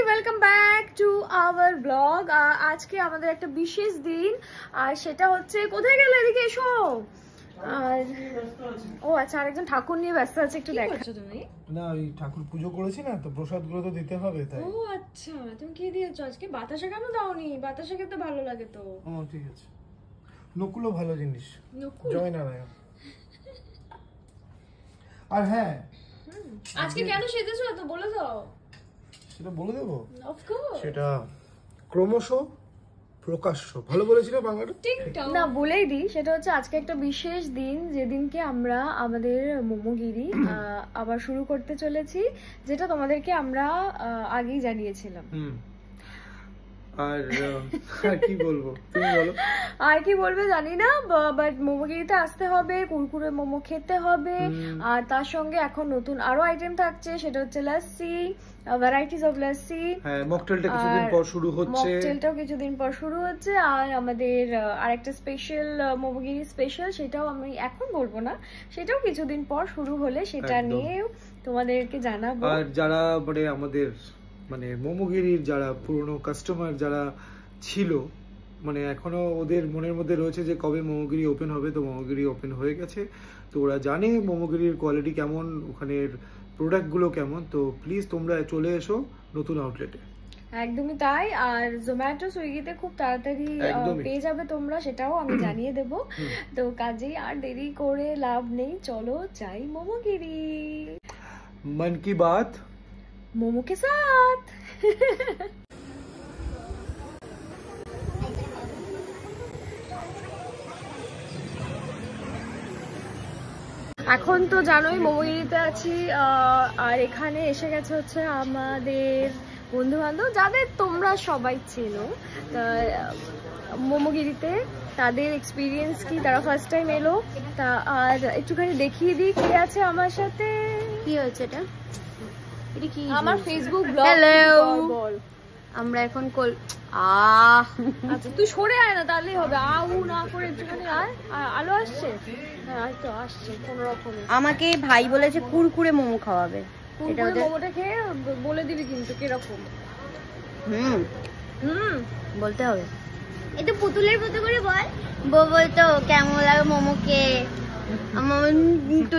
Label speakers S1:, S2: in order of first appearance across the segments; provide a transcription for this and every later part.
S1: Welcome back to our blog. আজকে আমাদের একটা বিশেষ দিন, আর সেটা হচ্ছে কোথায় গেল, এদিকে এসো। আর ও আচ্ছা, আরেকজন ঠাকুর নিয়ে ব্যস্ত আছে, একটু দেখাচ্ছো তুমি?
S2: না, ওই ঠাকুর পুজো করেছি না, তো প্রসাদগুলো তো দিতে হবে তাই।
S1: ও আচ্ছা, তুমি কি দিয়েছো আজকে? বাতাসা কেন দাওনি? বাতাসা খেতে ভালো লাগে তো।
S2: ও ঠিক আছে, নকুলও ভালো জিনিস।
S1: নকুল,
S2: জয় নারায়ণ। আর হ্যাঁ,
S1: আজকে কেন সেজেছো তো বলে দাও।
S2: সেটা বলে দেবো,
S1: অফকোর্স।
S2: সেটা ক্রমশ প্রকাশ্য। ভালো বলেছিল বাংলাটা?
S1: না, বলেই দিই, সেটা হচ্ছে আজকে একটা বিশেষ দিন, যেদিনকে আমরা আমাদের মোমোগিরি আবার শুরু করতে চলেছি, যেটা তোমাদেরকে আমরা আগেই জানিয়েছিলাম।
S2: আর কি বলবো, তুমি বলো।
S1: আর কি বলবে জানি না, বাট মোমোগিরিতে আসতে হবে, কুরকুরে মোমো খেতে হবে। আর তার সঙ্গে এখন নতুন আরো আইটেম থাকছে, সেটা হচ্ছে লাসি, ভ্যারাইটিস অফ লাসি।
S2: হ্যাঁ, মকটেলটা কিছুদিন পর শুরু হচ্ছে।
S1: মকটেলটাও কিছুদিন পর শুরু হচ্ছে। আর আমাদের আরেকটা স্পেশাল মোমোগিরি স্পেশাল, সেটাও আমি এখন বলবো না, সেটাও কিছুদিন পর শুরু হলে সেটা নিয়েও তোমাদেরকে জানাবো।
S2: আর যারা আমাদের মোমোগিরির যারা পুরনো কাস্টমার যারা ছিল, এখনো ওদের মনের মধ্যে রয়েছে যে কবে মোমোগিরি ওপেন হবে, তো মোমোগিরি ওপেন হয়ে গেছে। তো ওরা জানে মোমোগিরির কোয়ালিটি কেমন, ওখানের প্রোডাক্টগুলো কেমন। তো প্লিজ তোমরা চলে এসো নতুন আউটলেটে।
S1: একদমই তাই। আর জোম্যাটো সুইগিতে খুব তাড়াতাড়ি পেয়ে যাবে তোমরা, সেটাও আমি জানিয়ে দেব। তো কাজেই আর দেরি করে লাভ নেই, চলো যাই মোমোগিরি।
S2: মন কি বাত
S1: মোমো কে সাথ। এখন তো জানোই মোমোগিরিতে আছি, আর এখানে এসে গেছে হচ্ছে আমাদের বন্ধু বান্ধব, যাদের তোমরা সবাই চেনো মোমোগিরিতে। তাদের এক্সপিরিয়েন্স কি, তারা ফার্স্ট টাইম এলো। তা আর একটুখানি দেখিয়ে দিই কে আছে আমার সাথে।
S3: কি হয়েছে এটা? এটা কি?
S1: আমার ফেসবুক ব্লগ।
S3: হ্যালো, আমরা এখন
S1: আচ্ছা তুই সরে আয় না, তাহলেই হবে। আউ না করে একটুখানি আয়। আলো আসছে? হ্যাঁ তো আসছে কোনো রকমে।
S3: আমাকে ভাই বলেছে কুরকুরে মোমো খাওয়াবে।
S1: এটা মোমোটা খেয়ে বলে দিবি কিন্তু কিরকম।
S3: বলতে হবে। একটু পুতুলের মতো করে বল। বলতো কেমন লাগে মোমোকে। আমার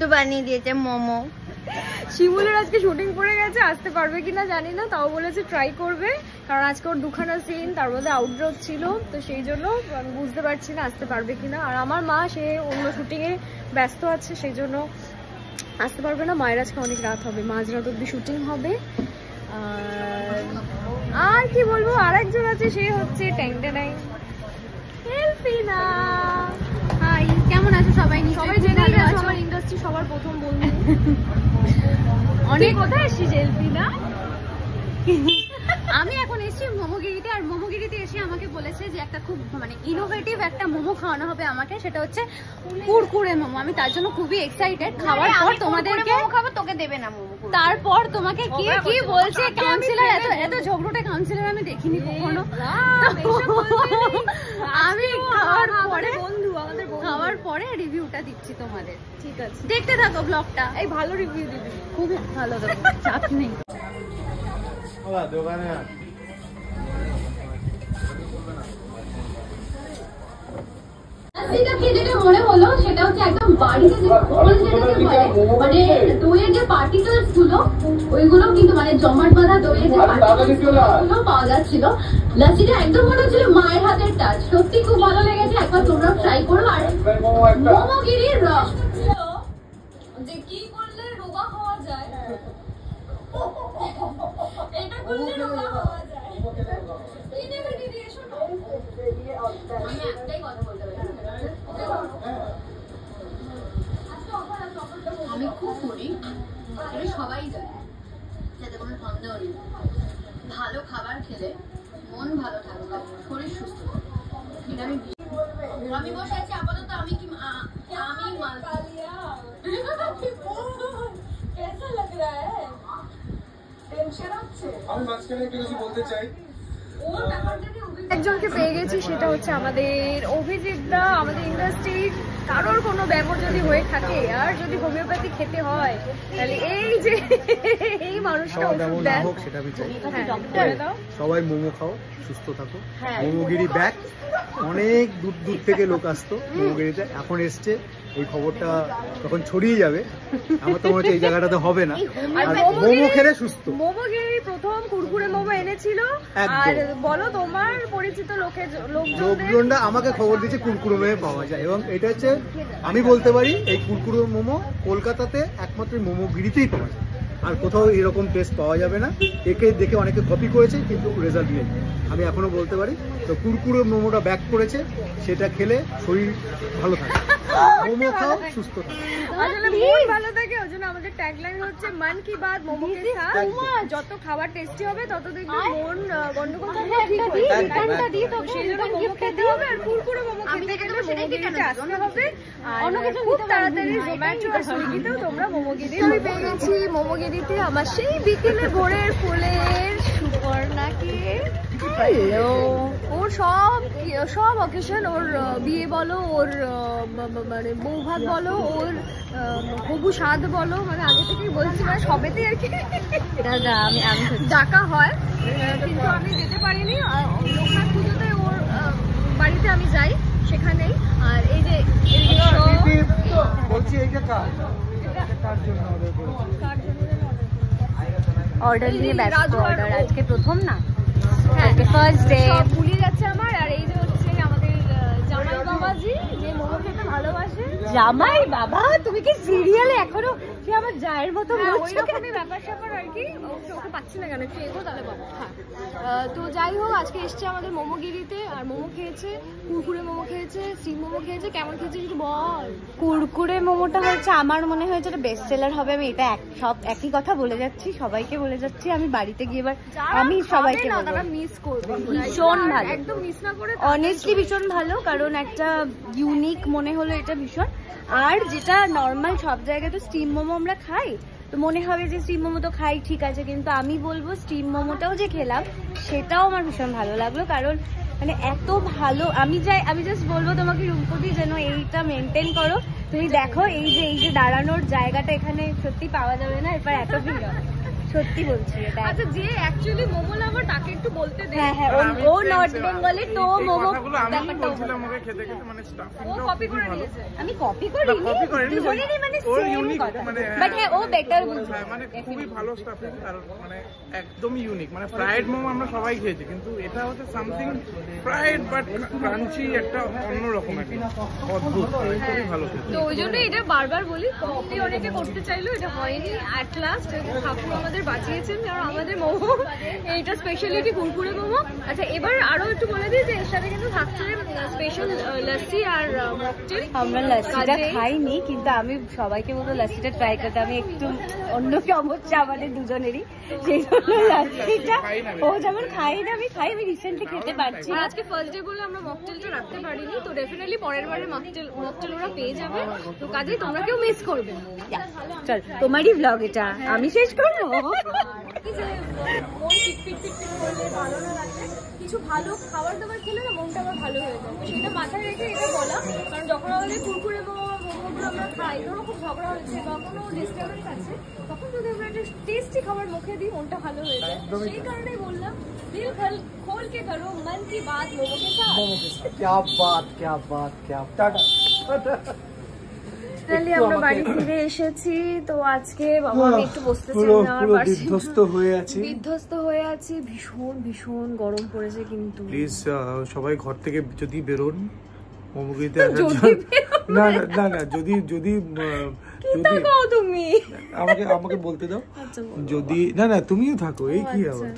S3: তো বানিয়ে দিয়েছে মোমো।
S1: শিমুলের আজকে শুটিং পড়ে গেছে, আসতে পারবে কিনা জানি না, তাও বলেছে ট্রাই করবে, কারণ আজকে ওর দুখানা সিন, তার মধ্যে আউটডোর ছিল, তো সেই জন্য আমি বুঝতে পারছি না আসতে পারবে কিনা। আর আমার মা, সে অন্য শুটিংয়ে ব্যস্ত আছে, সেই জন্য আসতে পারবে না। মায়ের আজকে অনেক রাত হবে, মাঝরাত অব্দি শুটিং হবে। আর কি বলবো, আর একজন আছে, সে হচ্ছে ট্যাংটানাই হেলফিনা।
S3: হাই, কেমন আছো সবাই?
S1: সবাই জেনেই গেছো আমার ইন্ডাস্ট্রি সবার প্রথম বন্ধু। অনেক কোথায় এসেছিস হেলফিনা?
S3: আমি এখন এসেছি মোমোগিরিতে, আর মোমোগিরিতে এসে আমাকে বলেছে যে একটা খুব ইনোভেটিভ একটা মোমো খাওয়ানো হবে আমাকে, সেটা হচ্ছে কুরকুরে মোমো। আমি তার জন্য খুবই এক্সাইটেড। খাওয়ার পর তোমাদেরকে মোমো খাবো, তোকে দেবে না মোমো। তারপর তোমাকে কি কি বলছে কাউন্সিলর, এত ঝগড়ুটে কাউন্সিলর আমি দেখিনি কখনো। আমি খাওয়ার পরে রিভিউটা দিচ্ছি তোমাদের, ঠিক আছে? দেখতে থাকো ব্লগটা।
S1: এই ভালো রিভিউ দিবি,
S3: খুব ভালো দেবো, চাপ নেই।
S2: দোকানে
S4: যেটা মনে হলো সেটা হচ্ছে একদম বাড়িতে যে ঘোল যেটাকে বলে, দইয়ের যে পার্টিকেলস গুলো, ওইগুলো কিন্তু জমাট বাঁধা দইয়ের যে পার্টিকেলস গুলো পাওয়া যাচ্ছিল। লাসিটা একদম মনে হচ্ছিল মায়ের হাতের টাচ। সত্যি খুব ভালো লেগেছে, একবার তোমরা ট্রাই করো। আর মোমোগিরির রস যে কি করলে রোগা হওয়া যায়, এটা করলে রোগা হওয়া যায়। আমি একটাই কথা বলতে পারি, আমি খুব করি, এটা সবাই জানে, যাতে কোনো সন্দেহ নেই। ভালো খাবার খেলে মন ভালো থাকবে, শরীর সুস্থ থাকে। এটা আমি বসে আছি আপাতত। আমি
S1: একজনকে পেয়ে গেছি, সেটা হচ্ছে আমাদের অভিজিৎ দা, আমাদের ইন্ডাস্ট্রির কারোর কোনো ব্যামো যদি হয়ে থাকে আর যদি হোমিওপ্যাথি খেতে হয় তাহলে এই যে এই মানুষটা ওষুধ দেন।
S2: সেটা আমি চাই
S1: বলে দাও।
S2: সবাই মোমো খাও, সুস্থ থাকো। মোমোগিরি ব্যাক, অনেক দূর দূর থেকে লোক আসতো মোমোগিরিতে, এখন এসছে। এই খবরটা তখন ছড়িয়ে যাবে, আমার তো মনে হচ্ছে এই জায়গাটাতে হবে না। আর মোমো খেলে সুস্থ।
S1: মোমোগিরি প্রথম কুরকুরে মোমো এনেছিল। আর বলো তোমার পরিচিত লোকজনরা
S2: আমাকে খবর দিয়েছে কুরকুরে মোমো পাওয়া যায়, এবং এটা হচ্ছে আমি বলতে পারি এই কুরকুরে মোমো কলকাতাতে একমাত্র মোমোগিরিতেই পাওয়া যায়, আর কোথাও এরকম টেস্ট পাওয়া যাবে না। একে দেখে অনেকে কপি করেছে কিন্তু রেজাল্ট নেই, আমি এখনো বলতে পারি। তো কুরকুরে মোমোটা ব্যাক করেছে, সেটা খেলে শরীর ভালো থাকে। মোমো খাও, সুস্থ থাকো।
S1: আসলে মন ভালো থাকে, ওই জন্য আমাদের ট্যাগলাইন হচ্ছে মন কি বাত মোমো কে সাথ। যত খাবার টেস্টি হবে তত দেখবে মন গন্ডগোল ঠিক হয়ে যাবে। সেই জন্য মোমো খেতে হবে, আর কুরকুরে মোমো খেতে গেলে মোমোগিরিতে আসতে হবে। আর খুব তাড়াতাড়ি জোম্যাটো আর সুইগিতেও তোমরা মোমোগিরি পেয়ে গেছি। মোমোগিরিতে আমার সেই বিকেলে ভোরের ফুলের সুপর্ণাকে হ্যালো। ওর সব অকেশন, ওর বিয়ে বলো, ওর মানে বৌভাত বলো, ওর হবু স্বাদ বলো, মানে আগে থেকেই বলছি মানে সবেতেই আর কি আমি ডাকা হয়, কিন্তু আমি যেতে পারিনি। লোকনাথ পুজোতে ওর বাড়িতে আমি যাই, সেখানেই। আর এই যে
S2: বলছি এইটা কার জন্য
S3: অর্ডার নিয়ে ব্যস্ত, অর্ডার আজকে প্রথম না,
S1: হ্যাঁ
S3: ফার্স্ট ডে
S1: ভুলে যাচ্ছে আমার। আর এই যে হচ্ছে আমাদের জামাই বাবাজি, যে মোমো খেতে ভালোবাসে।
S3: জামাই বাবা, তুমি কি সিরিয়ালে এখনো সে আমার জায়ের মতো বলছো?
S1: ওইরকমই ব্যাপার স্যাপার আর কি। ওকে পাচ্ছি না কেন, একটু এগো তাহলে বাবা। হ্যাঁ, তো যাই হোক, আজকে এসছে আমাদের মোমোগিরিতে, আর মোমো খেয়েছে, কুরকুরে মোমো খেয়েছে, স্টিম মোমো খেয়েছে। কেমন খেয়েছে একটু বল।
S3: কুরকুরে মোমোটা হচ্ছে আমার মনে হয় যেটা বেস্ট সেলার হবে। আমি এটা সব একই কথা বলে যাচ্ছি, সবাইকে বলে যাচ্ছি। আমি বাড়িতে গিয়ে এবার আমি সবাইকে
S1: তারা মিস করবে,
S3: ভীষণ ভালো,
S1: একদম মিস না করে।
S3: অনেস্টলি ভীষণ ভালো, কারণ একটা ইউনিক মনে হলো এটা ভীষণ। আর যেটা নর্মাল সব জায়গায় তো স্টিম মোমো আমরা খাই, তো মনে হবে যে স্টিম মোমো তো খাই, ঠিক আছে, কিন্তু আমি বলবো স্টিম মোমোটাও যে খেলাম সেটাও আমার ভীষণ ভালো লাগলো। কারণ মানে এত ভালো, আমি জাস্ট বলবো তোমাকে রূপদি যেন এইটা মেনটেন করো। তুমি দেখো এই যে দাঁড়ানোর জায়গাটা এখানে সত্যি পাওয়া যাবে না, এরপর এত ভিড় হবে, সত্যি বলছি এটা।
S1: আচ্ছা, যে অ্যাকচুয়ালি মোমো লাভার তাকে একটু বলতে দে।
S3: হ্যাঁ, ও নর্থ বেঙ্গলে তো মোমো ব্যাপারটা
S1: ও কপি করে নিয়েছে।
S3: আমি কপি করিনি, দুজনেরই মানে সেম কথা, বাট হ্যাঁ ও বেটার বুঝে।
S5: মানে খুবই ভালো স্টাফিং, আর মানে একদমই ইউনিক। মানে ফ্রাইড মোমো আমরা সবাই খেয়েছি, কিন্তু এটা হচ্ছে সামথিং ফ্রাইড বাট ক্রাঞ্চি, একটা অন্যরকম একটা অদ্ভুত, খুবই ভালো খেতে।
S1: তো ওই জন্য এটা বারবার বলি, কপি অনেকে করতে চাইলো, এটা হয়নি। অ্যাট লাস্ট ঠাকুর আমাদের বাঁচিয়েছেন, আর আমাদের মোমো এইটা স্পেশালিটি কুরকুরে মোমো। আচ্ছা, এবার আরো একটু বলে দিই যে এর সাথে কিন্তু থাকছে স্পেশাল লস্যি আর মকটেল।
S3: আমরা লস্যিটা খাইনি, কিন্তু আমি সবাইকে বলবো লস্যিটা ট্রাই করতে। আমি একটু অন্য সমস্যা আমাদের দুজনেরই, সেই জন্য লস্যিটা ও যেমন খাই না আমি খাই, আমি রিসেন্টলি খেতে পারছি।
S1: আর আজকে ফার্স্ট ডে বলে আমরা মকটেলটা রাখতে পারিনি, তো ডেফিনেটলি পরের বারে মকটেল ওরা পেয়ে যাবে, তো কাজেই তোমরা কেউ মিস করবে না।
S3: চল, তোমারই ব্লগ এটা, আমি শেষ করবো।
S1: মন পিট করলে ভালো না লাগলে কিছু ভালো খাবার দাবার খেলে না মনটা আবার ভালো হয়ে যায়। তো সেটা মাথায় রেখে এটা বলা, কারণ যখন আমাদের কুরকুরে মোমোগুলো আমরা খাই, ধরো খুব ঝগড়া হচ্ছে বা কোনো ডিস্টার্বেন্স আছে, তখন যদি আমরা একটা টেস্টি খাবার মুখে দিই মনটা ভালো হয়ে যায়। সেই কারণেই বললাম দিল খোল কে করো মন কি বাত মোমো কে সাথ।
S2: क्या बात टाटा।
S1: আমরা বাড়ি ফিরে এসেছি। তো আজকে বাবা আমি একটু বসতেছি না,
S2: বিধ্বস্ত হয়ে আছি। ভীষণ গরম পড়েছে, কিন্তু প্লিজ সবাই ঘর থেকে যদি বেরোন মোমোগিরিতে আসার জন্য। না যদি
S1: তুমি
S2: আমাকে বলতে দাও। যদি না তুমিও থাকো, এই কি আবার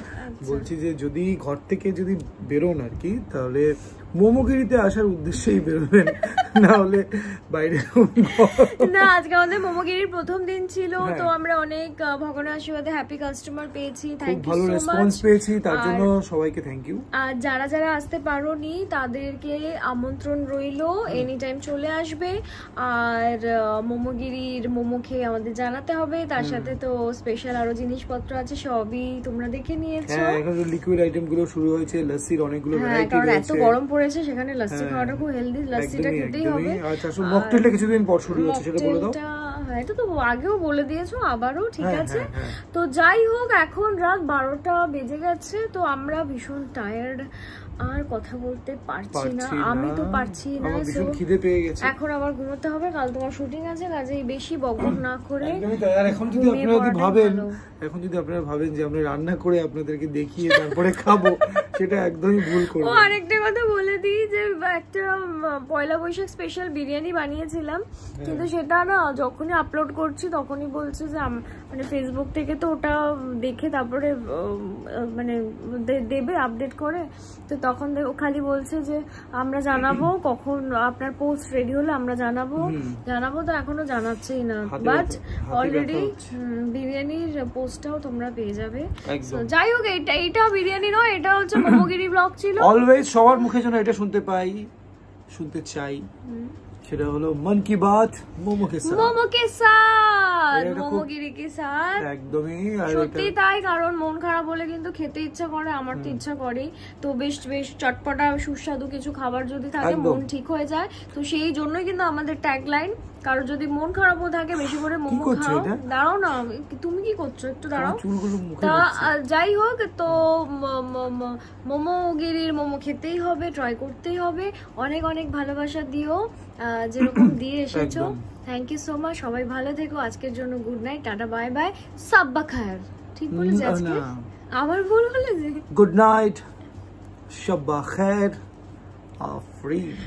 S2: বলছি যে যদি ঘর থেকে যদি বেরোন আর কি, তাহলে মোমোগিরিতে আসার উদ্দেশ্যেই বেরোবেন, না হলে বাইরে
S1: না। আজকে আমাদের মোমোগিরির প্রথম দিন ছিল, তো আমরা অনেক ভগবানের আশীর্বাদে হ্যাপি কাস্টমার পেয়েছি। থ্যাংক ইউ
S2: ভালো রেসপন্স পেয়েছি, তার জন্য সবাইকে থ্যাংক ইউ।
S1: আর যারা আসতে পারোনি তাদেরকে আমন্ত্রণ রইলো, এনি টাইম চলে আসবে। আর মোমোগিরি বিরিয়ানির মোমো খেয়ে আমাদের জানাতে হবে। তার সাথে তো স্পেশাল আরো জিনিসপত্র আছে, সবই তোমরা দেখে নিয়েছো।
S2: হ্যাঁ, এখন লিকুইড আইটেম গুলো শুরু হয়েছে, লস্যির অনেকগুলো
S1: হ্যাঁ,
S2: ভ্যারাইটি
S1: কারণ
S2: রয়েছে।
S1: এত গরম পড়েছে, সেখানে লস্যি খাওয়াটা খুব হেলদি, লস্যিটা খেতেই হবে।
S2: আচ্ছা, মকটেলটা কিছুদিন পর শুরু হচ্ছে, সেটা বলে দাও।
S1: হ্যাঁ, এটা তো আগেও বলে দিয়েছো, আবারও ঠিক
S2: হ্যাঁ,
S1: আছে।
S2: হ্যাঁ।
S1: তো যাই হোক, এখন রাত 12টা বেজে গেছে, তো আমরা ভীষণ টায়ার্ড, আর কথা বলতে পারছি না, আমি তো পারছি না।
S2: আমার ভীষণ খিদে পেয়ে গেছে,
S1: এখন আবার ঘুমোতে হবে, কাল তোমার শুটিং আছে, কাজেই বেশি বকবক না করে
S2: একদমই তাই। আর এখন যদি আপনারা ভাবেন যে আমরা রান্না করে আপনাদেরকে দেখিয়ে তারপরে খাবো, সেটা একদমই ভুল
S1: ও
S2: করবেন।
S1: আরেকটা কথা বলে দিই যে একটা পয়লা বৈশাখ স্পেশাল বিরিয়ানি বানিয়েছিলাম, কিন্তু সেটা না যখনই আপলোড করছি তখনই বলছে যে মানে ফেসবুক থেকে তো ওটা দেখে তারপরে মানে দেবে আপডেট করে, তো তখন খালি বলছে যে আমরা জানাবো কখন আপনার পোস্ট রেডি হলে আমরা জানাবো, তো এখনো জানাচ্ছেই না। বাট অলরেডি বিরিয়ানির পোস্টটাও তোমরা পেয়ে যাবে। যাই হোক, এইটা বিরিয়ানি নয়, এটা হচ্ছে মোমোগিরি ব্লগ ছিল।
S2: অলওয়েজ সবার মুখে যেন এটা শুনতে চাই, সেটা হলো মন কি বাত মোমো কে সাথ,
S1: মোমোগিরি কে সাথ।
S2: একদমই
S1: সত্যি তাই, কারণ মন খারাপ হলে কিন্তু খেতে ইচ্ছা করে, আমার তো ইচ্ছা করেই। তো বেশ চটপটা সুস্বাদু কিছু খাবার যদি থাকে মন ঠিক হয়ে যায়, তো সেই জন্যই কিন্তু আমাদের ট্যাগলাইন। কারো যদি মন খারাপও থাকে বেশি করে মোমো খাও। দাঁড়াও না, তুমি কি করছো, একটু দাঁড়াও। তা যাই হোক, তো মোমোগিরির মোমো খেতেই হবে, ট্রাই করতেই হবে। অনেক অনেক ভালোবাসা দিও, যেরকম দিয়ে এসেছো। Thank you so much. সবাই ভালো থেকো। আজকের জন্য good night, tata, bye bye, সাব্বা খায়ের। ঠিক বলেছি আজকে, আবার ভুল হলে যে।
S2: গুড নাইট, শাব্বা খায়ের, আফরিন।